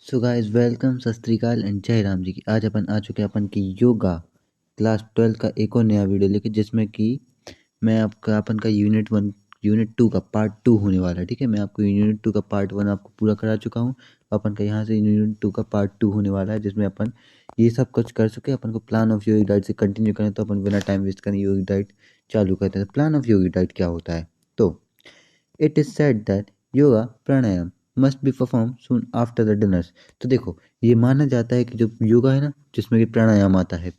So guys welcome सत श्री अकाल and जय राम जी की। आज अपन आ चुके हैं अपन की योगा क्लास 12 का एक और नया वीडियो लेके, जिसमें कि मैं आपका अपन का यूनिट 2 का पार्ट 2 होने वाला है। ठीक है, मैं आपको यूनिट 2 का पार्ट 1 आपको पूरा करा चुका हूँ। अपन का यहाँ से यूनिट 2 का पार्ट 2 होने वाला है, जिसमें अपन ये सब कुछ कर सके। अपन को प्लान ऑफ योगिक डाइट से कंटिन्यू करें, तो अपन बिना टाइम वेस्ट करें योगिक डाइट चालू करते हैं। प्लान ऑफ योगिक डाइट क्या होता है? तो it is said that yoga pranayama must be perform soon after the dinners. तो देखो, ये माना जाता है कि जो योगा है ना, जिसमें कि प्राणायाम आता है,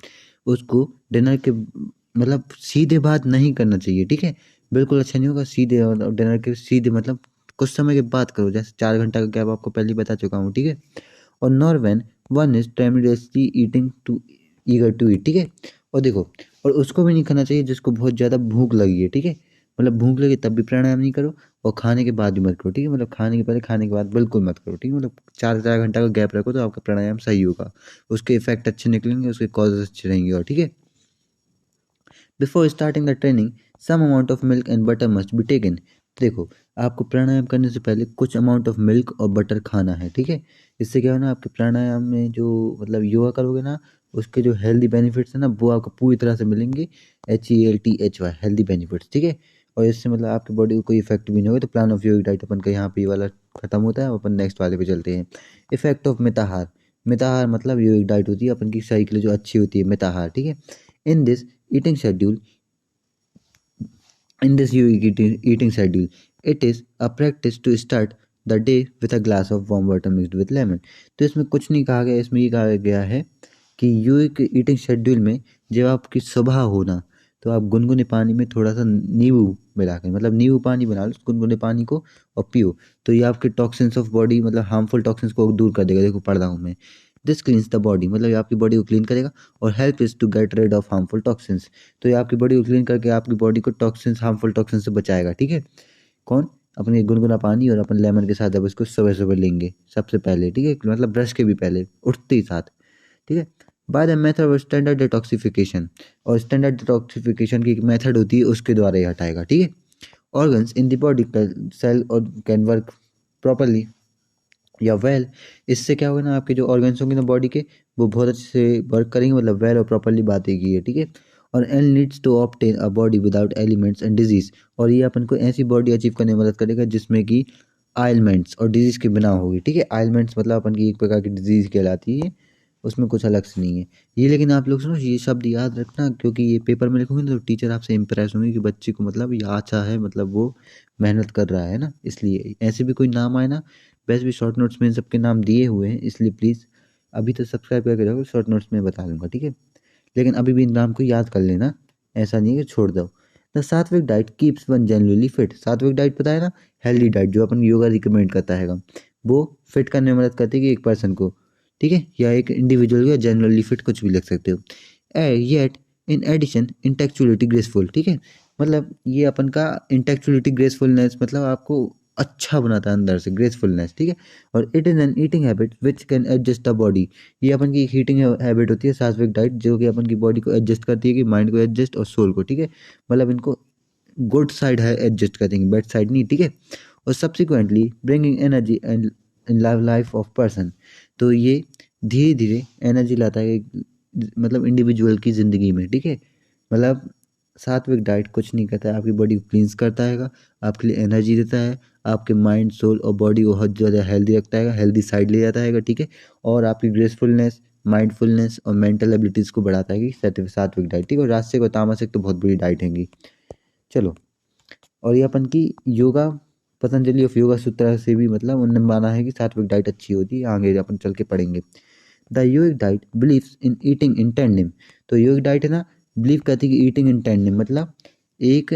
उसको डिनर के मतलब सीधे बाद नहीं करना चाहिए। ठीक है, बिल्कुल अच्छा नहीं होगा। सीधे डिनर के सीधे मतलब कुछ समय के बाद करो, जैसे 4 घंटा का गैप आपको पहले ही बता चुका हूँ। ठीक है, और nor when one is tremendously eating too eager to eat. ठीक है, और देखो, और उसको भी नहीं खाना चाहिए जिसको बहुत ज़्यादा भूख लगी है। ठीक है, मतलब भूख लगी तब भी प्राणायाम नहीं करो, और खाने के बाद भी मत करो। ठीक है, मतलब खाने के पहले खाने के बाद बिल्कुल मत करो। ठीक है, मतलब 4 घंटा का गैप रखो तो आपका प्राणायाम सही होगा, उसके इफेक्ट अच्छे निकलेंगे, उसके कॉजेज अच्छे रहेंगे। और ठीक है, before starting the training some amount of milk and butter must be taken. देखो, आपको प्राणायाम करने से पहले कुछ अमाउंट ऑफ मिल्क और बटर खाना है। ठीक है, इससे क्या होना, आपके प्राणायाम में जो मतलब योगा करोगे ना, उसके जो हेल्दी बेनिफिट्स है ना, वो आपको पूरी तरह से मिलेंगे। HELTHY healthy benefits. ठीक है, और इससे मतलब आपकी बॉडी को कोई इफेक्ट भी नहीं होगा। तो प्लान ऑफ योगिक डाइट अपन का यहाँ पे ये वाला खत्म होता है, अपन नेक्स्ट वाले पे चलते हैं। Effect of मिताहार। मिताहार मतलब योगिक डाइट होती है अपन की शरीर के लिए जो अच्छी होती है, मिताहार। ठीक है, in this eating schedule in this eating schedule, it is a practice to start the day with a glass of warm water mixed with lemon। तो इसमें कुछ नहीं कहा गया, इसमें ये कहा गया है कि यूक ईटिंग शेड्यूल में जब आपकी सुबह होना, तो आप गुनगुने पानी में थोड़ा सा नींबू मिलाकर, मतलब नींबू पानी बना लो गुनगुने पानी को और पियो, तो ये आपके टॉक्सिन्स ऑफ बॉडी मतलब हार्मफुल टॉक्सिन्स को दूर कर देगा। देखो पढ़ रहा हूँ मैं, दिस क्लीन्स द बॉडी, मतलब ये आपकी बॉडी को क्लीन करेगा। और help is to get rid of harmful toxins, तो ये आपकी बॉडी को क्लीन करके आपकी बॉडी को टॉक्सिन्स हार्मफुल टॉक्सिन से बचाएगा। ठीक है, कौन? अपने गुनगुना पानी और अपन लेमन के साथ जब इसको सुबह सुबह लेंगे सबसे पहले। ठीक है, मतलब ब्रश के भी पहले, उठते ही साथ। ठीक है, by the method of standard detoxification, और स्टैंडर्ड डिटॉक्सिफिकेशन की एक मेथड होती है, उसके द्वारा ये हटाएगा। ठीक है, organs in the body cell और कैन वर्क प्रॉपरली या वेल। इससे क्या होगा ना, आपके जो ऑर्गन्स होंगे ना बॉडी के, वो बहुत अच्छे से वर्क करेंगे, मतलब वेल और प्रॉपरली बात की है। ठीक है, और all needs to obtain a body without elements and disease, और ये अपन को ऐसी बॉडी अचीव करने में मदद करेगा जिसमें कि आइलमेंट्स और डिजीज के बिना होगी। ठीक है, आइलमेंट्स मतलब अपन की एक प्रकार की डिजीज कहलाती है, उसमें कुछ अलग से नहीं है ये। लेकिन आप लोग सुनो, ये शब्द याद रखना, क्योंकि ये पेपर में लिखोगे ना तो टीचर आपसे इम्प्रेस होंगे कि बच्चे को मतलब ये अच्छा है, मतलब वो मेहनत कर रहा है ना। इसलिए ऐसे भी कोई नाम आए ना, वैसे भी शॉर्ट नोट्स में इन सबके नाम दिए हुए हैं, इसलिए प्लीज़ अभी तो सब्सक्राइब करके रखो, शॉर्ट नोट्स में बता दूंगा। ठीक है, लेकिन अभी भी इन नाम को याद कर लेना, ऐसा नहीं है कि छोड़ दो। द सात्विक diet keeps one generally fit. सात्विक डाइट पता है ना, हेल्दी डाइट जो अपन योगा रिकमेंड करता है, वो फिट करने में मदद करती है कि एक पर्सन को। ठीक है, या एक इंडिविजुअल या जनरली फिट, कुछ भी लिख सकते हो। Yet in addition intellectuality graceful. ठीक है, मतलब ये अपन का इंटेक्चुअलिटी ग्रेसफुलनेस, मतलब आपको अच्छा बनाता है अंदर से, ग्रेसफुलनेस। ठीक है, और it is an eating habit which can adjust the body. ये अपन की एक हीटिंग हैबिट होती है सात्विक डाइट, जो कि अपन की बॉडी को एडजस्ट करती है, कि माइंड को एडजस्ट और सोल को। ठीक है, मतलब इनको गुड साइड है एडजस्ट करेंगे, बैड साइड नहीं। ठीक है, और subsequently bringing energy and in life of person, तो ये धीरे धीरे एनर्जी लाता है मतलब इंडिविजुअल की ज़िंदगी में। ठीक है, मतलब सात्विक डाइट कुछ नहीं करता है, आपकी बॉडी को क्लींस करता है, आपके लिए एनर्जी देता है, आपके माइंड सोल और बॉडी को बहुत ज़्यादा हेल्दी रखता है, हेल्दी साइड ले जाता है। ठीक है, और आपकी ग्रेसफुलनेस, माइंडफुलनेस और मेंटल एबिलिटीज़ को बढ़ाता है कि सात्विक डाइट। ठीक है, और राजसिक और तामसिक तो बहुत बुरी डाइट हैंगी। चलो, और ये अपन की योगा पतंजलि ऑफ योगा सूत्र से भी मतलब उन्होंने माना है कि सात्विक डाइट अच्छी होती है, आगे अपन चल के पढ़ेंगे। The yogic diet believes in eating in tandem. तो योगिक डाइट है ना, बिलीव करती है कि ईटिंग इन टैंडेम मतलब एक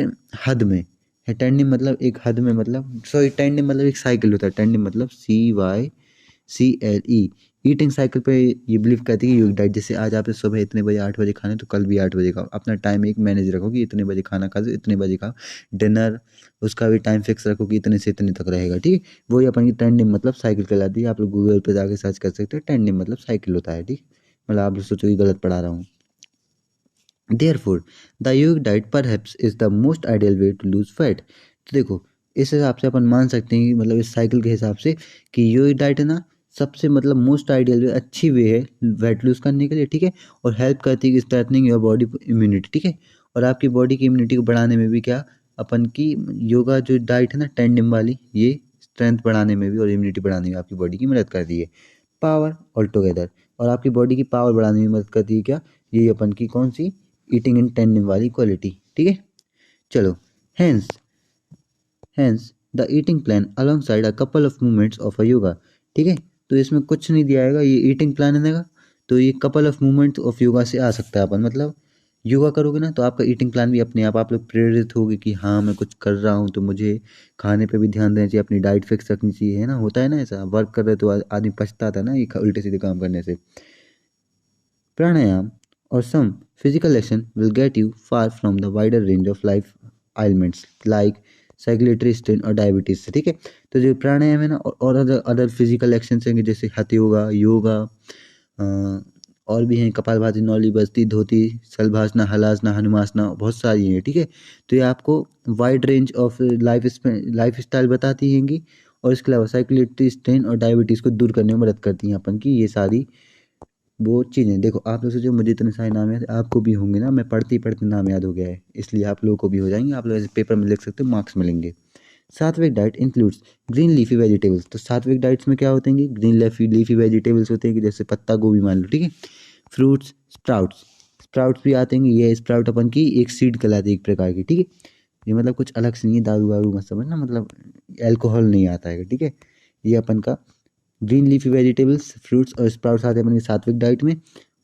हद में है। टैंडेम मतलब एक हद में, मतलब सॉरी, टैंडेम मतलब एक साइकिल होता है। टैंडेम मतलब CYCLE, ईटिंग साइकिल पे ये बिलीव करती है कि योगिक डाइट, जैसे आज आपने सुबह इतने बजे 8 बजे खाने, तो कल भी 8 बजे खाओ। अपना टाइम एक मैनेज रखो कि इतने बजे खाना खा, इतने बजे खाओ। डिनर उसका भी टाइम फिक्स रखो कि इतने से इतने तक रहेगा। ठीक है, वही अपन की टैंडेम मतलब साइकिल कहलाती है। आप लोग गूगल पे जाके सर्च कर सकते हो, टैंडेम मतलब साइकिल होता है। ठीक, मतलब आप लोग सोचो कि गलत पढ़ा रहा हूँ। Therefore, the yogic diet perhaps is the most ideal way to lose fat। तो देखो, इस हिसाब से अपन मान सकते हैं कि मतलब इस साइकिल के हिसाब से कि योगिक डाइट है ना, सबसे मतलब मोस्ट आइडियल वे, अच्छी वे है वेट लूज करने के लिए, ठीक है। और हेल्प करती है स्ट्रेथनिंग योर बॉडी इम्यूनिटी, ठीक है। और आपकी बॉडी की इम्यूनिटी को बढ़ाने में भी क्या अपन की योगा जो डाइट है ना टेंडिम वाली, ये स्ट्रेंथ बढ़ाने में भी और इम्यूनिटी बढ़ाने में आपकी बॉडी की मदद करती है। पावर ऑल टुगेदर, और आपकी बॉडी की पावर बढ़ाने में मदद करती है क्या, ये अपन की कौन सी ईटिंग इन टेंडिम वाली क्वालिटी, ठीक है। चलो, hence hence the eating plan alongside a couple of movements of a yoga, ठीक है। तो इसमें कुछ नहीं दिया आएगा, ये ईटिंग प्लान है ना, तो ये couple of movements of yoga से आ सकता है अपन, मतलब योगा करोगे ना तो आपका ईटिंग प्लान भी अपने आप लोग प्रेरित होगे कि हाँ मैं कुछ कर रहा हूँ तो मुझे खाने पे भी ध्यान देना चाहिए, अपनी डाइट फिक्स रखनी चाहिए, है ना। होता है ना ऐसा, वर्क कर रहे तो आदमी पछता था ना ये उल्टे सीधे काम करने से। प्राणायाम or some physical action will get you far from the wider range of life ailments like circulatory strain और डायबिटीज से, ठीक है। तो जो प्राणायाम है ना और अदर अदर फिजिकल एक्शन हैं जैसे हथ योगा, योगा, और भी हैं कपालभाति, नौली बस्ती, धोती, सलभासना, हलासना, हनुमासना, बहुत सारी हैं, ठीक है। तो ये आपको wide range of life style बताती हैंगी, और इसके अलावा साइकिलेटरी स्ट्रेन और डायबिटीज़ को दूर करने में मदद करती हैं अपन की ये सारी वो चीज़ें। देखो आप लोग सोचो मुझे इतने सारे नाम याद आपको भी होंगे ना, मैं पढ़ते ही पढ़ते नाम याद हो गया है, इसलिए आप लोगों को भी हो जाएंगे, आप लोग ऐसे पेपर में लिख सकते हो, मार्क्स मिलेंगे। सात्विक diet includes green leafy vegetables, तो सात्विक डाइट्स में क्या होते हैं, ग्रीन लीफी वेजिटेबल्स होते हैं कि जैसे पत्ता गोभी मान लो, ठीक है। फ्रूट्स, स्प्राउट्स, स्प्राउट्स भी आते हैं, ये स्प्राउट अपन की एक सीड कहलाती है एक प्रकार की, ठीक है। ये मतलब कुछ अलग से नहीं है, दारू वारू मत समझना, मतलब अल्कोहल नहीं आता है, ठीक है। ये अपन का ग्रीन लीफी वेजिटेबल्स, फ्रूट्स और स्प्राउट्स आते हैं अपनी सात्विक डाइट में,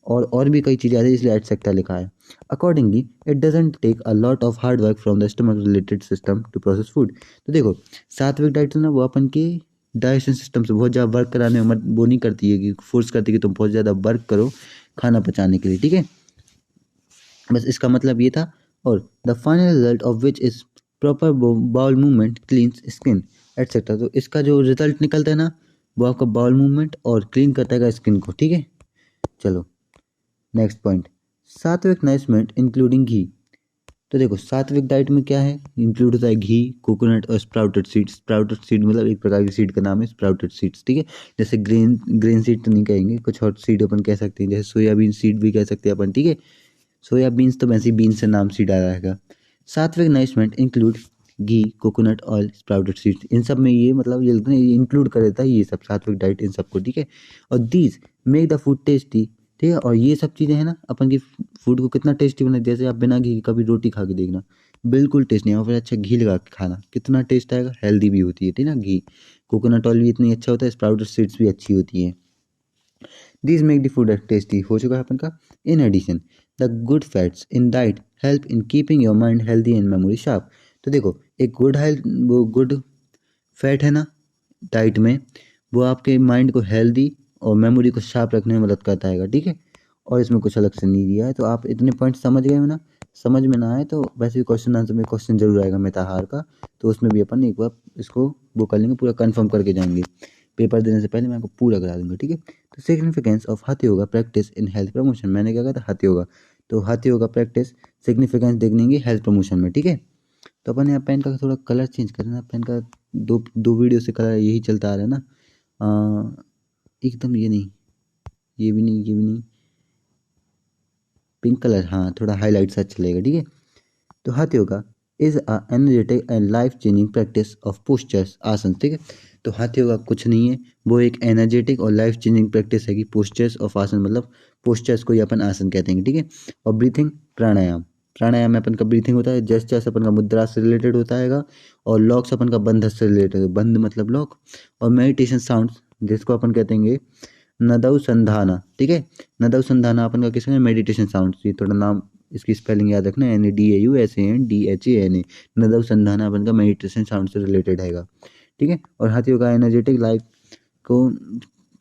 और भी कई चीज़ें आती है इसलिए एटसेक्टा लिखा है। Accordingly it doesn't take a lot of hard work from the stomach related system to process food. तो देखो सात्विक डाइट ना वो अपन की डाइजेशन सिस्टम से बहुत ज़्यादा वर्क कराने में वो नहीं करती है कि फोर्स करती है कि तुम बहुत ज़्यादा वर्क करो खाना पचाने के लिए, ठीक है। बस इसका मतलब ये था। और the final result of which is proper bowel movement, cleans skin etcetera. तो इसका जो रिजल्ट निकलता है ना वो आपका बाउल मूवमेंट और क्लीन करता है स्किन को, ठीक है। चलो नेक्स्ट पॉइंट, सात्विक नरिशमेंट इंक्लूडिंग घी। तो देखो सात्विक डाइट में क्या है, इंक्लूड होता है घी, कोकोनट और स्प्राउटेड सीड्स। स्प्राउटेड सीड मतलब एक प्रकार की सीड का नाम है स्प्राउटेड सीड्स, ठीक है। जैसे ग्रेन सीड तो नहीं कहेंगे, कुछ और सीड अपन कह सकते हैं, जैसे सोयाबीन सीड भी कह सकते हैं अपन, ठीक है। सोयाबीन्स तो वैसे ही बीन्स से नाम सीड आया रहेगा। सात्विक नरिशमेंट इंक्लूड घी, कोकोनट ऑयल, स्प्राउटेड सीड्स, इन सब में ये मतलब ये इंक्लूड कर देता है ये सब सात्विक डाइट इन सबको, ठीक है। और these make the food tasty, ठीक है। और ये सब चीज़ें हैं ना अपन की फूड को कितना टेस्टी बना, जैसे आप बिना घी के कभी रोटी खा के देखना बिल्कुल टेस्ट नहीं, और फिर अच्छा घी लगा के खाना कितना टेस्ट आएगा, हेल्दी भी होती है, ठीक है ना घी। कोकोनट ऑयल भी इतनी अच्छा होता है, स्प्राउटेड सीड्स भी अच्छी होती हैं। This make the food tasty हो चुका है अपन का। In addition the good fats in diet help in keeping your mind healthy and memory sharp. तो देखो एक गुड हेल्थ वो गुड फैट है ना डाइट में, वो आपके माइंड को हेल्दी और मेमोरी को शार्प रखने में मदद करता है, ठीक है। और इसमें कुछ अलग से नहीं दिया है, तो आप इतने पॉइंट समझ गए हो ना। समझ में ना आए तो वैसे भी क्वेश्चन आंसर में क्वेश्चन जरूर आएगा मेताहार का, तो उसमें भी अपन एक बार इसको वो कर लेंगे, पूरा कंफर्म करके जाएंगे। पेपर देने से पहले मैं आपको पूरा करा दूंगा, ठीक है। तो significance of hatha yoga practice in health promotion, मैंने क्या कहा था हथ योगा, तो हथ योगा प्रैक्टिस सिग्निफिकेंस देखेंगे हेल्थ प्रमोशन में, ठीक है। तो अपन यहाँ पेन का थोड़ा कलर चेंज करना, पेन का दो दो वीडियो से कलर यही चलता आ रहा है ना, एकदम ये नहीं, ये भी नहीं, ये भी नहीं, पिंक कलर, हाँ थोड़ा हाईलाइट सा चलेगा, ठीक है। तो hatha yoga is a energetic and life changing practice of postures आसन, ठीक है। तो हाथ योगा कुछ नहीं है, वो एक एनर्जेटिक और लाइफ चेंजिंग प्रैक्टिस है कि पोस्चर्स ऑफ आसन, मतलब पोस्चर्स को ही अपन आसन कहते हैं, ठीक है। और ब्रीथिंग प्राणायाम, प्राणायाम में अपन का ब्रीथिंग होता है, जस्चर्स अपन का मुद्रा से रिलेटेड होता है, और लॉक्स अपन का बंध से रिलेटेड है, बंध मतलब लॉक। और मेडिटेशन साउंड्स जिसको अपन कहते हैं नदौ संधाना, ठीक है। नदौ संधाना अपन का किसका मेडिटेशन साउंड्स, ये थोड़ा नाम इसकी स्पेलिंग याद रखना, NADAUSANDHANA, नदौ संधाना अपन का मेडिटेशन साउंड से रिलेटेड हैगा, ठीक है। और हाथ योगा एनर्जेटिक लाइफ को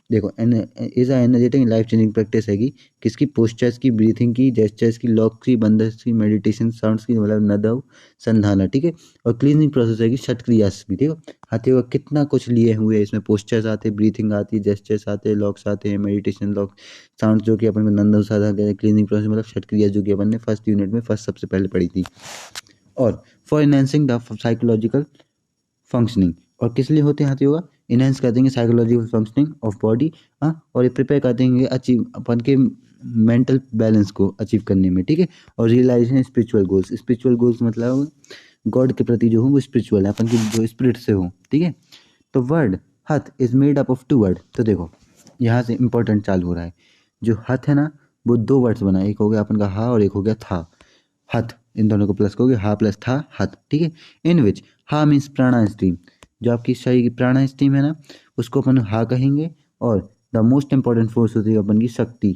देखो is a energetic life changing practice हैगी, किसकी पोस्चर्स की, ब्रीथिंग की, जेस्चर्स की, लॉक की, बंधस की, मेडिटेशन साउंड्स की, मतलब नदौ संधाना, ठीक है। और क्लीनिंग प्रोसेस हैगी षटक्रियास भी, ठीक है। हाथ योगा कितना कुछ लिए हुए हैं इसमें, पोस्चर्स आते हैं, ब्रीथिंग आती है, जेस्चर्स आते हैं, लॉक्स आते हैं, मेडिटेशन लॉक साउंड जो कि अपन को नंदन साधा, क्लीनिंग प्रोसेस मतलब षटक्रिया जो कि अपन ने फर्स्ट यूनिट में फर्स्ट सबसे पहले पढ़ी थी। और for enhancing the psychological functioning, और किस लिए होते हैं हाथ योगा, इनहेंस कर देंगे साइकोलॉजिकल फंक्शनिंग ऑफ बॉडी, और ये प्रिपेयर कर देंगे अचीव अपन के मेंटल बैलेंस को अचीव करने में, ठीक है। और रियलाइजेशन स्पिरिचुअल गोल्स मतलब गॉड के प्रति जो हो वो स्पिरिचुअल है, अपन की जो स्पिरिट से हो, ठीक है। तो वर्ड हथ is made up of 2 word. तो देखो यहाँ से इंपॉर्टेंट चालू हो रहा है। जो हथ है ना वो 2 वर्ड्स बना है, एक हो गया अपन का हा और एक हो गया था। हथ, इन दोनों को प्लस करोगे, हा प्लस था हथ, ठीक है। इन विच हा मीन्स प्राणा स्ट्रीम, जो आपकी शरीर की प्राणा स्ट्रीम है ना उसको अपन हा कहेंगे। और द मोस्ट इंपॉर्टेंट फोर्स होती है अपन की शक्ति,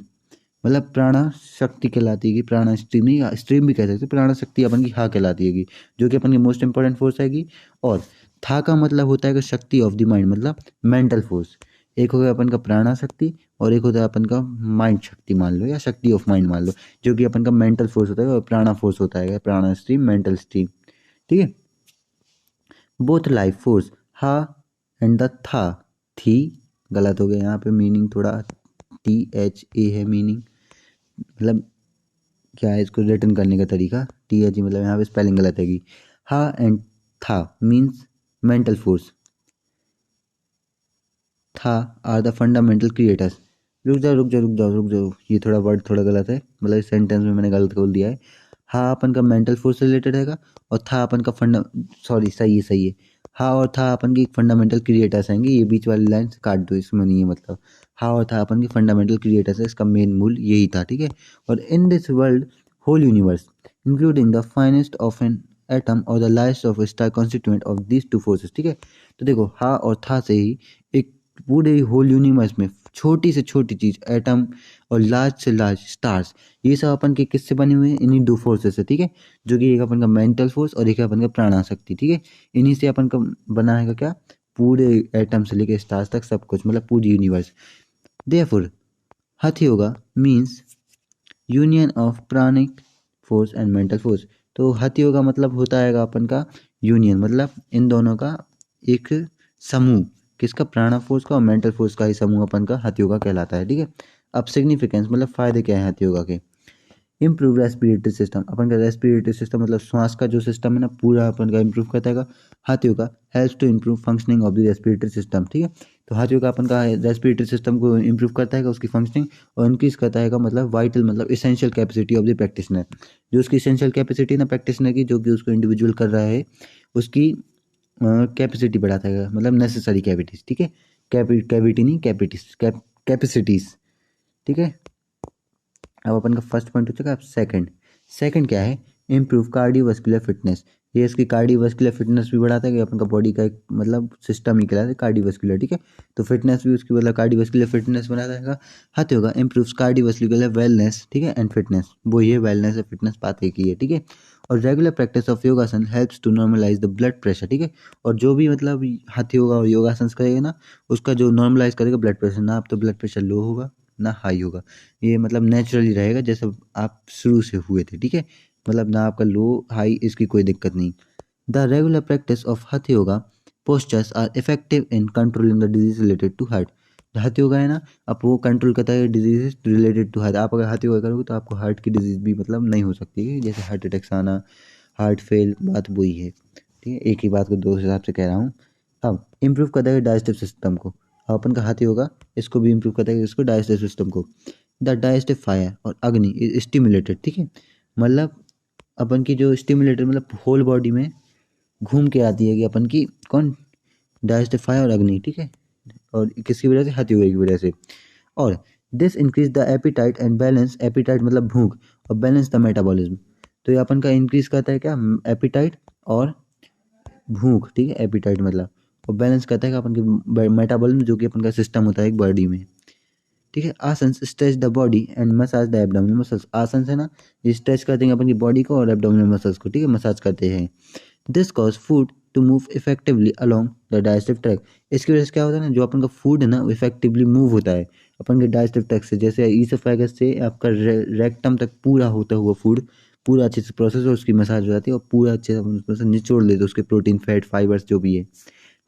मतलब प्राणा शक्ति कहलाती है, प्राणा स्ट्रीम नहीं, स्ट्रीम भी कह सकते, प्राणा शक्ति अपन की हा कहलाती है, जो कि अपन की मोस्ट इंपॉर्टेंट फोर्स है। और था का मतलब होता है कि शक्ति ऑफ द माइंड, मतलब मेंटल फोर्स। एक हो गया अपन का प्राणा शक्ति और एक होता है अपन का माइंड शक्ति मान लो, या शक्ति ऑफ माइंड मान लो, जो कि अपन का मेंटल फोर्स होता है और प्राणा फोर्स होता है, प्राणा स्ट्रीम मेंटल स्ट्रीम, ठीक है। बोथ लाइफ फोर्स हा एंड द था, थी गलत हो गया यहाँ पे, मीनिंग थोड़ा THA है मीनिंग, मतलब क्या है इसको रिटर्न करने का तरीका, THE मतलब यहाँ पे स्पेलिंग गलत है। हा एंड था मीन्स मेंटल फोर्स, था आर द फंडामेंटल क्रिएटर्स। रुक जाओ, ये थोड़ा वर्ड थोड़ा गलत है, मतलब इस सेंटेंस में मैंने गलत बोल दिया है। हा अपन का मेंटल फोर्स से रिलेटेड हैगा और था अपन का सॉरी सही है। हा और था अपन की फंडामेंटल क्रिएटर्स आएंगे, ये बीच वाली लाइन काट दो, इसमें नहीं है मतलब। हा और था अपन की फंडामेंटल क्रिएटर्स है, इसका मेन मूल यही था, ठीक है। और in this world whole universe including the finest of an atom और the largest of star constituent of these two forces, ठीक है। तो देखो हा और था से ही एक पूरे होल यूनिवर्स में छोटी से छोटी चीज एटम और लार्ज से लार्ज स्टार्स, ये सब अपन के किससे बने हुए हैं, इन्हीं 2 फोर्सेस से, ठीक है। जो कि एक अपन का मेंटल फोर्स और एक अपन का प्राणा शक्ति, ठीक है। इन्हीं से अपन का बना है क्या, पूरे एटम से लेकर स्टार्स तक सब कुछ, मतलब पूरी universe. Therefore hatha yoga means union of pranic force and mental force. तो हथ योगा मतलब होता है अपन का यूनियन, मतलब इन दोनों का एक समूह, किसका, प्राणा फोर्स का और मेंटल फोर्स का ही समूह अपन का हथ योगा कहलाता है, ठीक है। अब सिग्निफिकेंस मतलब फायदे क्या है हथ योगा के। इम्प्रूव रेस्पिरेटरी सिस्टम, अपन का रेस्पिरेटरी सिस्टम मतलब श्वास का जो सिस्टम है ना पूरा अपन का इम्प्रूव करता है। Hatha yoga helps to improve functioning of the respiratory system, ठीक है। तो हाथ योगा अपन का रेस्पिरेटरी सिस्टम को इम्प्रूव करता है, उसकी फंक्शनिंग, और इंक्रीज करता है मतलब वाइटल मतलब essential capacity of the practitioner, जो उसकी इसेंशियल कैपेसिटी ना प्रैक्टिशनर की, जो कि उसको इंडिविजुअल कर रहा है, उसकी कैपेसिटी बढ़ाता है, मतलब नेसेसरी कैविटीज, ठीक है। कैविटी नहीं कैपिटीज, कैपेसिटीज, ठीक है। अब अपन का फर्स्ट पॉइंट हो चुका है। अब सेकंड क्या है, इम्प्रूव कार्डियोवास्कुलर फिटनेस। ये इसकी कार्डियोवास्कुलर फिटनेस भी बढ़ाता है, कि अपन का बॉडी का एक मतलब सिस्टम ही कहलाता है कार्डियोवास्कुलर, ठीक है। तो फिटनेस भी उसकी मतलब कार्डियोवास्कुलर फिटनेस बनाता है। हाथ होगा इम्प्रूव्स कार्डियोवास्कुलर वेलनेस, ठीक है, एंड फिटनेस, वो ये वेलनेस और फिटनेस बात एक ही है, ठीक है। और regular practice of yogasana helps to normalize the blood pressure, ठीक है। और जो भी मतलब हाथ योगा और योगासन करेगा ना, उसका जो नॉर्मलाइज करेगा ब्लड प्रेशर, ना आप तो ब्लड प्रेशर लो होगा ना हाई होगा, ये मतलब नेचुरली रहेगा जैसे आप शुरू से हुए थे, ठीक है। मतलब ना आपका लो हाई इसकी कोई दिक्कत नहीं। The regular practice of hatha yoga postures are effective in controlling the disease related to heart. Hatha yoga है ना, अब वो कंट्रोल करता है डिजीज रिलेटेड टू हार्ट। आप अगर हथ योगा करोगे तो आपको हार्ट की डिजीज भी मतलब नहीं हो सकती है, जैसे हार्ट अटैक्स आना, हार्ट फेल, बात वही है, ठीक है। एक ही बात को दो हिसाब से कह रहा हूँ। अब इम्प्रूव करता है डाइजेस्टिव सिस्टम को, अपन का हाथ योगा इसको भी इम्प्रूव करता है, इसको डाइजेस्टिव सिस्टम को। द डाइजेस्टिव फायर और अग्नि इज स्टिमुलेटेड, ठीक है। मतलब अपन की जो स्टिमुलेटेड मतलब होल बॉडी में घूम के आती है कि अपन की कौन, डाइजेस्टिव फायर और अग्नि, ठीक है। और किसकी वजह से, हाथ योगा की वजह से। और this increase the appetite and balance, appetite मतलब भूख, और बैलेंस द मेटाबॉलिज्म। तो ये अपन का इंक्रीज करता है क्या, एपिटाइट और भूख, ठीक है। एपिटाइट मतलब, और बैलेंस करता है कि अपन की मेटाबॉलिज्म, जो कि अपन का सिस्टम होता है एक बॉडी में, ठीक है। आसन stretch the body and massage the abdominal muscles. आसन से ना ये स्ट्रेच करते हैं अपन की बॉडी को और एब्डोमिनल मसल्स को, ठीक है, मसाज करते हैं। This cause food to move effectively along the digestive tract. इसकी वजह से क्या होता है ना, जो अपन का फूड है ना वो इफेक्टिवली मूव होता है अपन के डाइजेस्टिव ट्रैक से, जैसे ईसोफेगस से आपका रेक्टम तक पूरा होता हुआ फूड पूरा अच्छे से प्रोसेस और उसकी मसाज हो जाती है, और पूरा अच्छे से उसमें से निचोड़ लेते उसके प्रोटीन फैट फाइबर्स जो भी है,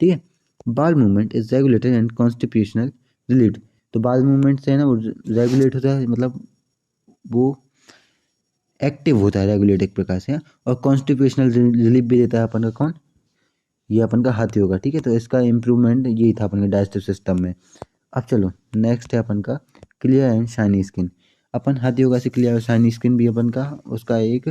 ठीक है। Bowel movement is regulated and constipational relief. तो बाल मूवमेंट से है ना वो रेगुलेट होता है, मतलब वो एक्टिव होता है, रेगुलेट एक प्रकार से। और कॉन्स्टिपेशनल रिलीफ भी देता है अपन का कौन, ये अपन का हाथ योगा, ठीक है। तो इसका इम्प्रूवमेंट यही था अपन के डाइजेस्टिव सिस्टम में। अब चलो नेक्स्ट है अपन का क्लियर एंड शाइनी स्किन। अपन हाथ योगा से क्लियर और शाइनी स्किन भी अपन का उसका एक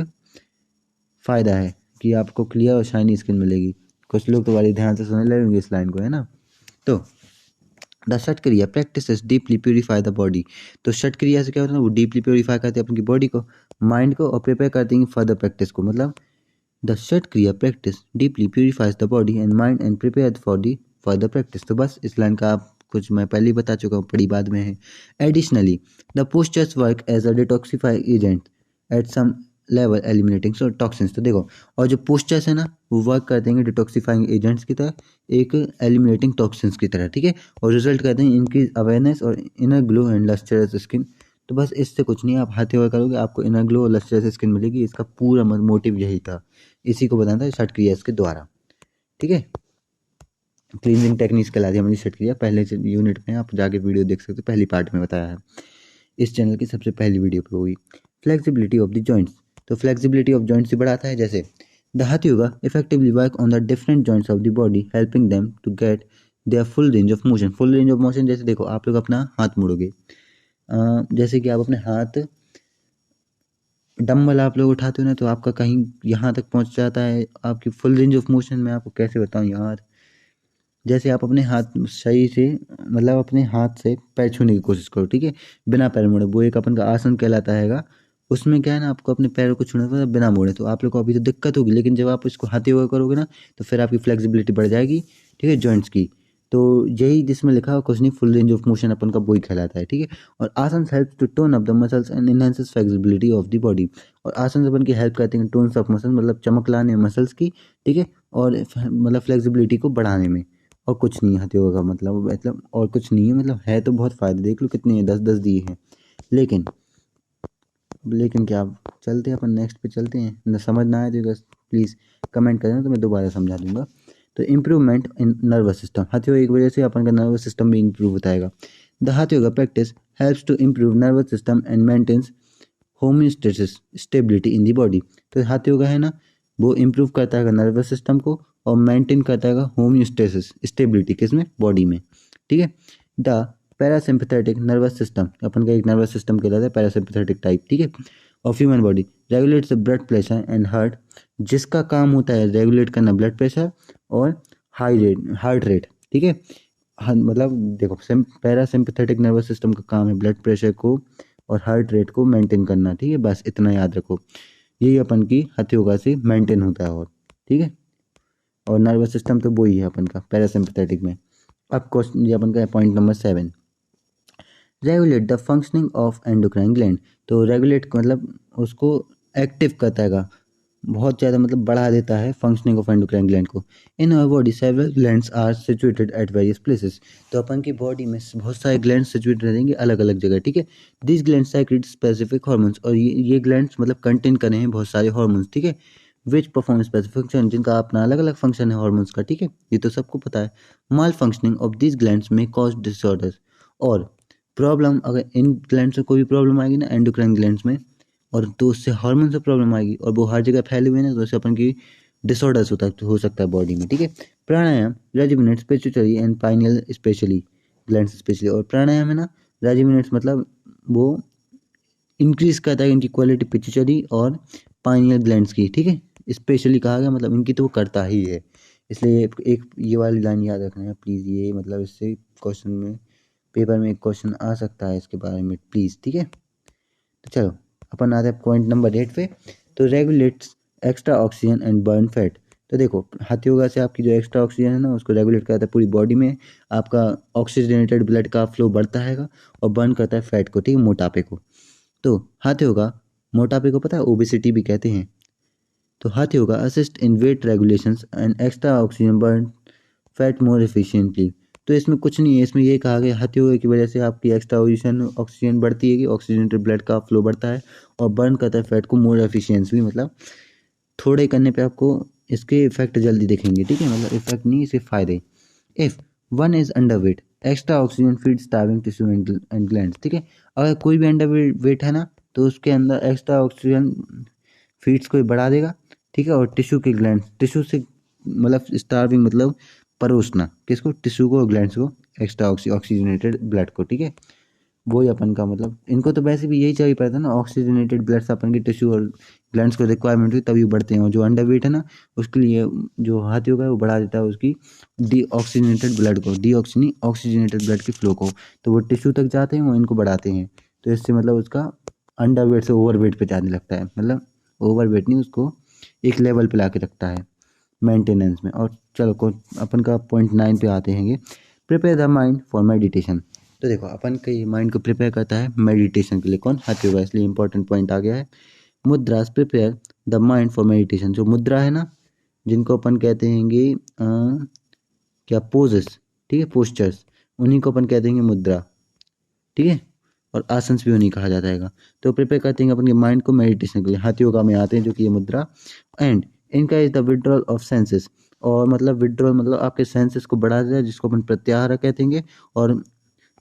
फ़ायदा है कि आपको क्लियर और शाइनी स्किन मिलेगी। कुछ लोग तो बड़ी ध्यान से सुनने लगेंगे इस लाइन को, है ना। तो द षट क्रिया practices deeply purify the body. तो षट क्रिया से क्या होता है ना, वो डीपली प्योरीफाई करते हैं अपनी बॉडी को, माइंड को, और प्रिपेयर करते हैं फर्दर प्रैक्टिस को। मतलब द षट क्रिया practice deeply purifiers the body and mind and prepare for the further practice. तो बस इस लाइन का आप कुछ मैं पहले ही बता चुका हूँ, बड़ी बाद में है। Additionally the postures work as a detoxify agent at some level eliminating so toxins. तो देखो, और जो पोस्चर्स है ना वो वर्क करते हैं डिटॉक्सिफाइंग एजेंट्स की तरह, एक एलिमिनेटिंग टॉक्सिन्स की तरह, ठीक है। और रिजल्ट करते हैं इनकी अवेयरनेस और inner glow and lustrous skin. तो बस इससे कुछ नहीं, आप हाथ योगा करोगे आपको इनर ग्लो और लस्टरस स्किन मिलेगी। इसका पूरा मोटिव यही था, इसी को बताना था षट क्रिया के द्वारा, ठीक है। क्लींजिंग टेक्निक्स कहलाती है हमारी षट क्रिया। पहले यूनिट में आप जाके वीडियो देख सकते हो, पहली पार्ट में बताया है, इस चैनल की सबसे पहली वीडियो पे हुई। Flexibility of the joints. तो फ्लेक्सिबिलिटी ऑफ जॉइंट्स से बढ़ाता है, जैसे the hatha yoga effectively work on the different joints of the body helping them to get their full range of motion. Full range of motion जैसे देखो, आप लोग अपना हाथ मोड़ोगे, जैसे कि आप अपने हाथ डंबल आप लोग उठाते हो ना, तो आपका कहीं यहाँ तक पहुँच जाता है। आपकी फुल रेंज ऑफ मोशन मैं आपको कैसे बताऊँ यार, जैसे आप अपने हाथ सही से, मतलब अपने हाथ से पैर छूने की कोशिश करो, ठीक है, बिना पैर मोड़े। वो एक अपन का आसन कहलाता हैगा। उसमें क्या है ना, आपको अपने पैरों को छूना पड़ेगा बिना मोड़े। तो आप लोग को अभी तो दिक्कत होगी, लेकिन जब आप इसको हाथ योगा करोगे ना, तो फिर आपकी फ्लेक्सिबिलिटी बढ़ जाएगी, ठीक है, जॉइंट्स की। तो यही जिसमें लिखा हो कुछ नहीं, फुल रेंज ऑफ मोशन अपन का वही कहलाता है, ठीक है। और asana help to tone up the muscles and enhances flexibility of the body. और आसन अपन की हेल्प करते हैं टोन्स ऑफ मसल, मतलब चमक लाने में मसल्स की, ठीक है, और मतलब फ्लेक्सिबिलिटी को बढ़ाने में। और कुछ नहीं है हाथ योगा का मतलब और कुछ नहीं है, मतलब है तो बहुत फ़ायदे, देख लो कितने हैं, 10-10 दिए हैं। लेकिन क्या, चलते हैं अपन नेक्स्ट पे चलते हैं ना। समझ ना आए तो प्लीज़ कमेंट करें तो मैं दोबारा समझा दूंगा। तो इम्प्रूवमेंट इन नर्वस सिस्टम, हाथ योगा की वजह से अपन का नर्वस सिस्टम भी इम्प्रूव होता है। The hatha yoga practice helps to improve nervous system and maintains homeostasis stability in the body. तो हाथ योगा है ना, वो इम्प्रूव करता है नर्वस सिस्टम को और मेंटेन करता है होमियोस्टेसिस स्टेबिलिटी किसमें, बॉडी में, ठीक है। द पैरासिम्पथेटिक नर्वस सिस्टम, अपन का एक नर्वस सिस्टम कहलाता है पैरासिम्पथेटिक टाइप, ठीक है, of human body regulates the blood pressure and heart, जिसका काम होता है रेगुलेट करना ब्लड प्रेशर और हार्ट रेट, ठीक है। हाँ, मतलब देखो, पैरासिम्पथेटिक नर्वस सिस्टम का काम है ब्लड प्रेशर को और हार्ट रेट को मेंटेन करना, ठीक है, बस इतना याद रखो। यही अपन की हथ योगा से मेंटेन होता है, और ठीक है। और नर्वस सिस्टम तो वही है अपन का पैरासिम्पथेटिक में। अब क्वेश्चन ये अपन का point number 7, regulate the functioning of endocrine gland. तो रेगुलेट मतलब उसको एक्टिव करता है, बहुत ज़्यादा मतलब बढ़ा देता है फंक्शनिंग ऑफ एंडोक्राइन ग्लैंड को। In our body several glands are situated at various places. तो अपन की बॉडी में बहुत सारे ग्लैंड्स सिचुएटेड रहेंगे अलग अलग जगह, ठीक है। This glands secrete specific hormones, और ये ग्लैंड्स मतलब कंटेन करे हैं बहुत सारे हार्मोन्स, ठीक है, विच परफॉर्म स्पेसिफिक फंक्शन, जिनका अपना अलग अलग फंक्शन है हार्मोन्स का, ठीक है, ये तो सबको पता है। माल फंक्शनिंग ऑफ दिस ग्लैंड्स में कॉज डिसऑर्डर्स, और प्रॉब्लम अगर इन ग्लैंड से कोई भी प्रॉब्लम आएगी ना एंडोक्राइन ग्लैंड्स में, और तो उससे हार्मोन से प्रॉब्लम आएगी, और वो हर जगह फैले हुए ना, तो उससे अपन की डिसऑर्डर्स हो सकता है बॉडी में, ठीक है। Pranayama rejuvenates pituitary and pineal specially glands specially, और प्राणायाम है ना, रेजिमिनेट्स मतलब वो इंक्रीज करता है इनकी क्वालिटी पिट्यूटरी और पाइनियल ग्लैंड्स की, ठीक है। स्पेशली कहा गया मतलब इनकी तो वो करता ही है, इसलिए एक ये वाली लाइन याद रखना है प्लीज़। ये मतलब इससे क्वेश्चन में, पेपर में एक क्वेश्चन आ सकता है इसके बारे में प्लीज़, ठीक है। तो चलो अपन आते हैं पॉइंट नंबर 8 पे। तो regulates extra oxygen and burn fat. तो देखो, हाथ योगा से आपकी जो एक्स्ट्रा ऑक्सीजन है ना उसको रेगुलेट करता है पूरी बॉडी में, आपका ऑक्सीजनेटेड ब्लड का फ्लो बढ़ता है और बर्न करता है फैट को, ठीक है, मोटापे को। तो हाथ योगा मोटापे को पता है ओबेसिटी भी कहते हैं। तो hatha yoga assist in weight regulations and extra oxygen burn fat more efficiently. तो इसमें कुछ नहीं है, इसमें ये कहा गया हाथ योगा की वजह से आपकी एक्स्ट्रा ऑक्सीजन बढ़ती है कि ऑक्सीजनेटेड ब्लड का फ्लो बढ़ता है और बर्न करता है फैट को मोर एफिशिएंसी, मतलब थोड़े करने पे आपको इसके इफेक्ट जल्दी दिखेंगे, ठीक है, मतलब इफेक्ट नहीं सिर्फ फायदे। If one is under weight extra oxygen feed starving tissue and glands, ठीक है। अगर कोई भी अंडर वेट है ना, तो उसके अंदर एक्स्ट्रा ऑक्सीजन फीड्स को बढ़ा देगा, ठीक है, और टिश्यू के ग्लैंड टिश्यू से मतलब स्टार्विंग मतलब परोसना किसको, टिश्यू को, ग्लैंड्स को, एक्स्ट्रा ऑक्सीजनेटेड ब्लड को, ठीक है। वही अपन का मतलब इनको तो वैसे भी यही चाहिए पड़ता है ना, ऑक्सीजनेटेड ब्लड से अपन की टिश्यू और ग्लैंड्स को रिक्वायरमेंट हुई तभी बढ़ते हैं। और जो अंडर वेट है ना उसके लिए जो हाथी होगा वो बढ़ा देता है उसकी डीऑक्सीजनेटेड ब्लड को, डीऑक्सी ऑक्सीजनेटेड ब्लड के फ्लो को, तो वो टिश्यू तक जाते हैं, वो इनको बढ़ाते हैं। तो इससे मतलब उसका अंडर वेट से ओवर वेट पे जाने लगता है, मतलब ओवर वेट नहीं, उसको एक लेवल पे ला के रखता है मेंटेनेंस में। और चलो अपन का पॉइंट 9 पे आते हैं, prepare the mind for meditation. तो देखो अपन के माइंड को प्रिपेयर करता है मेडिटेशन के लिए कौन, हाथी होगा, इसलिए इंपॉर्टेंट पॉइंट आ गया है। Mudras prepare the mind for meditation. जो मुद्रा है ना, जिनको अपन कहते हैं क्या पोजेस, ठीक है, पोस्चर्स, उन्हीं को अपन कहते हैं मुद्रा, ठीक है। और आसंस भी उन्हीं कहा जाता है। तो प्रिपेयर करते हैं अपन के माइंड को मेडिटेशन के लिए, हाथी योगा में आते हैं जो कि ये मुद्रा। एंड इनका is the withdrawal of senses. और मतलब विड्रॉल मतलब आपके सेंसेस को बढ़ा देता है, जिसको अपन प्रत्याहार कहते हैं। और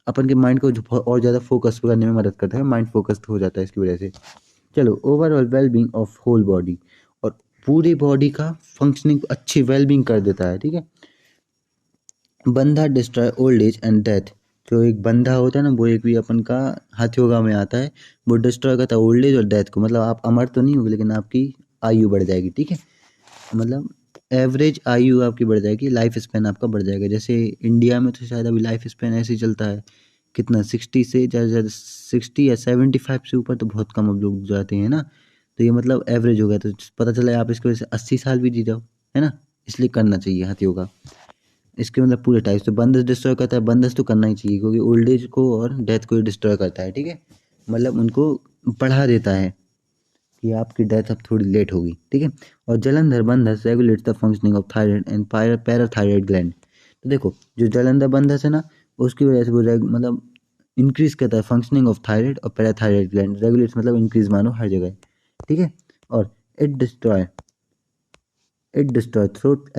अपन के माइंड को जो और ज़्यादा फोकस करने में मदद करता है, माइंड फोकस्ड हो जाता है इसकी वजह से। चलो, overall wellbeing of whole body, और पूरी बॉडी का फंक्शनिंग अच्छी वेलबींग कर देता है, ठीक है। बंधा destroy old age and death. जो एक बंधा होता है ना, वो एक भी अपन का हाथ योगा में आता है, वो डिस्ट्रॉय करता है ओल्ड एज और डेथ को। मतलब आप अमर तो नहीं होगे लेकिन आपकी आयु बढ़ जाएगी, ठीक है। मतलब एवरेज आयु आपकी बढ़ जाएगी, लाइफ स्पैन आपका बढ़ जाएगा। जैसे इंडिया में तो शायद अभी लाइफ स्पैन ऐसे ही चलता है, कितना 60 से ज़्यादा ज़्यादा 60 या 75 से ऊपर तो बहुत कम अब लोग जाते हैं ना। तो ये मतलब एवरेज हो गया, तो पता चला आप इसकी वजह से 80 साल भी जी जाओ, है ना। इसलिए करना चाहिए हाथ योगा। इसके मतलब पूरे टाइप्स, तो बंधस डिस्ट्रॉय करता है, बंधस तो करना ही चाहिए क्योंकि ओल्ड एज को और डेथ को डिस्ट्रॉय करता है, ठीक है। मतलब उनको बढ़ा देता है कि आपकी डेथ अब थोड़ी लेट होगी, ठीक है। और Jalandhara bandhas regulates the functioning of thyroid and parathyroid gland. तो देखो जो जलंधर बंधस है ना, उसकी वजह से वो मतलब इंक्रीज करता है फंक्शनिंग ऑफ थायराइड और पैराथायराइड ग्लैंड। रेगुलेट्स मतलब इंक्रीज मानो हर जगह, ठीक है। और it destroy throat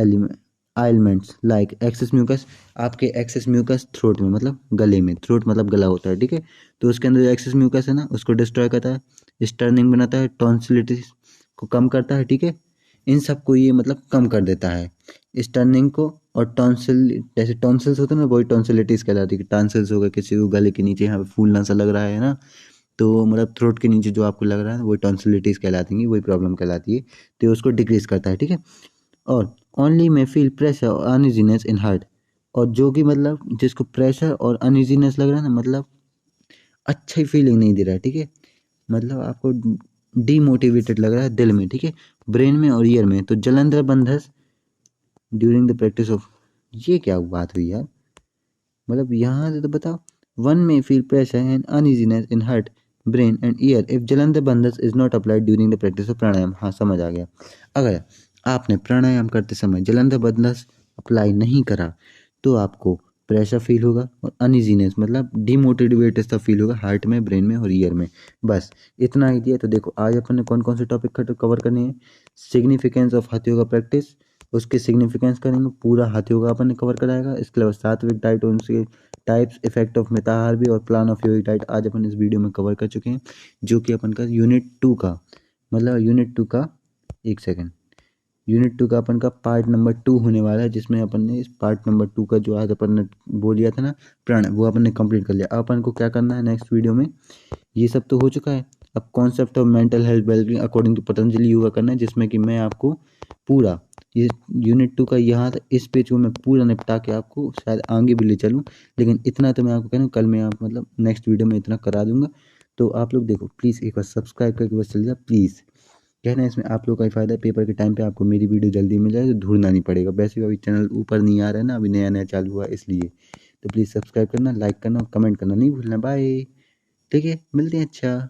ailments like excess mucus. आपके एक्सेस म्यूकस थ्रोट में मतलब गले में, थ्रोट मतलब गला होता है, ठीक है। तो उसके अंदर जो एक्सेस म्यूकस है ना उसको डिस्ट्रॉय करता है, स्टर्निंग बनाता है, टॉन्सिलिटिस को कम करता है, ठीक है। इन सब को ये मतलब कम कर देता है, स्टर्निंग को। और टॉन्सिल, जैसे टॉन्सिल्स होते हैं ना, वही टॉन्सिलिटिस कहलाती है। टॉन्सिल्स हो गए किसी को गले के नीचे यहाँ पे फूलना सा लग रहा है ना, तो मतलब थ्रोट के नीचे जो आपको लग रहा है वही टॉन्सिलिटिस कहलाती है, वही प्रॉब्लम कहलाती है। तो ये उसको डिक्रीज करता है, ठीक है। और ओनली में फील प्रेशर और अनइजीनेस इन हार्ट। और जो कि मतलब जिसको प्रेशर और अनइजीनेस लग रहा है ना, मतलब अच्छी फीलिंग नहीं दे रहा है, ठीक है। मतलब आपको डीमोटिवेटेड लग रहा है दिल में, ठीक है, ब्रेन में और ईयर में। तो Jalandhara bandhas during the practice of, ये क्या बात हुई यार, मतलब यहाँ से तो बताओ। One may feel pressure and uneasiness in heart, brain and ear if Jalandhara bandhas is not applied during the practice of pranayama. हाँ समझ आ गया। अगर आपने प्राणायाम करते समय जलंधर बंधस अप्लाई नहीं करा तो आपको प्रेशर फील होगा और अनइजीनेस मतलब डिमोटिवेटेड सा फील होगा हार्ट में, ब्रेन में और ईयर में। बस इतना ही दिया। तो देखो आज अपन ने कौन कौन से टॉपिक कवर करने हैं। सिग्निफिकेंस ऑफ हाथ योगा प्रैक्टिस, उसके सिग्निफिकेंस करेंगे, पूरा हाथ योगा अपन ने कवर कराएगा। इसके अलावा सात्विक डाइट और उनके टाइप्स, इफेक्ट ऑफ मिताहार भी और प्लान ऑफ योगिक डाइट आज अपन इस वीडियो में कवर कर चुके हैं, जो कि अपन का यूनिट 2 का, मतलब यूनिट 2 का, एक सेकेंड, यूनिट 2 का अपन का पार्ट नंबर 2 होने वाला है, जिसमें अपन ने इस पार्ट नंबर 2 का जो आज अपन ने बोल दिया था ना प्राण, वो अपन ने कंप्लीट कर लिया। अब अपन को क्या करना है नेक्स्ट वीडियो में, ये सब तो हो चुका है। अब concept of mental health wellbeing according to Patanjali yoga करना है, जिसमें कि मैं आपको पूरा ये यूनिट 2 का यहाँ इस पेज को मैं पूरा निपटा के आपको शायद आगे भी ले चलूँ, लेकिन इतना तो मैं आपको कह रहा हूँ कल मैं आप मतलब नेक्स्ट वीडियो में इतना करा दूंगा। तो आप लोग देखो प्लीज़ एक बार सब्सक्राइब करके बस चल जाए प्लीज़। कहना है इसमें आप लोग का ही फायदा है, पेपर के टाइम पे आपको मेरी वीडियो जल्दी मिल जाए तो ढूंढना नहीं पड़ेगा। वैसे भी अभी चैनल ऊपर नहीं आ रहा है ना, अभी नया नया चालू हुआ है इसलिए। तो प्लीज़ सब्सक्राइब करना, लाइक करना और कमेंट करना नहीं भूलना। बाय, ठीक है, मिलते हैं। अच्छा।